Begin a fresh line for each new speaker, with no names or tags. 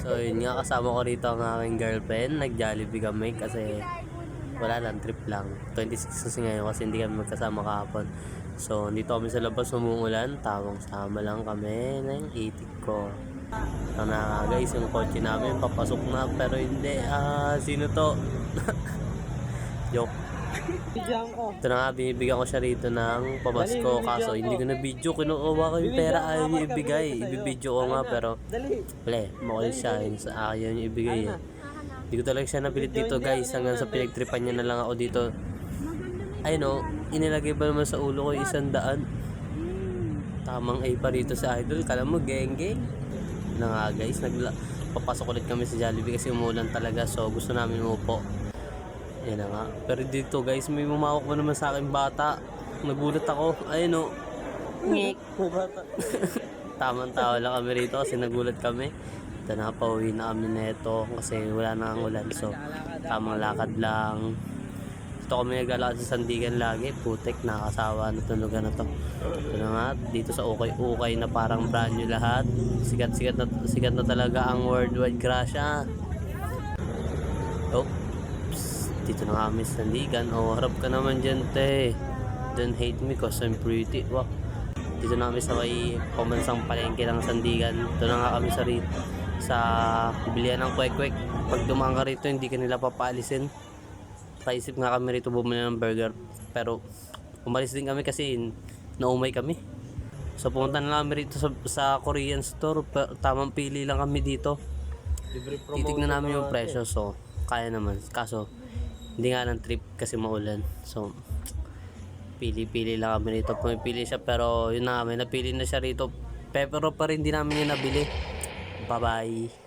So yun nga, kasama ko rito ang aking girlfriend. Nag-Jollibee kami kasi wala lang, trip lang. 26 kasi ngayon kasi hindi kami magkasama kahapon. So dito kami sa labas, umuulan. Tamang sama lang kami ng itik ko. Ito na guys, yung kotse namin papasok na pero hindi. Sino to? Joke. Ito na nga, binibigyan ko siya rito ng pamasko. Kaso hindi ko na video, kinukuha ko yung pera, ayaw niya ibigay. Ibibidyo ko nga pero wala, makulit siya. Ayaw niya ibigay eh. Hindi ko talaga siya napilit dito guys, hanggang sa pinagtripan niya na lang ako dito. Ay no, inilagay ba naman sa ulo ko 100? Tamang A pa rito sa idol, kala mo geng-geng na nga guys. Papasok ulit kami sa Jollibee kasi umulan talaga, so gusto namin umupo. Yan na nga. Pero dito guys, may bumawak pa naman sa akin bata. Nagulat ako. Ayun o. Ngik. Tamang tawa lang kami rito kasi nagulat kami. Ito na, pauwi na kami neto kasi wala na ang ulan. So, tamang lakad lang. Ito kami naglalakad sa Sandigan lagi. Putek, nakasawa na tunugan na to. Ito na nga, dito sa ukay-ukay na parang brand new lahat. Sikat na talaga ang worldwide Gracia. Oh. Dito na kami sa Sandigan. Oh, harap ka naman dyan, te. Don't hate me cause I'm pretty. Wow. Dito na kami sa may pamansang palengke ng Sandigan. Dito na nga kami sa bilihan ng kwek-kwek. Pag dumaan ka rito, hindi ka nila papaalisin. Paisip nga kami rito bumili ng burger. Pero umalis din kami kasi naumay kami. So pumunta na kami rito sa Korean store. Tamang pili lang kami dito. Titignan namin yung presyo. So kaya naman. Kaso hindi nga ng trip kasi maulan. So pili-pili lang kami rito. Pumipili siya pero yun na, may napili na siya rito. Pero pa rin di namin yung nabili. Bye bye.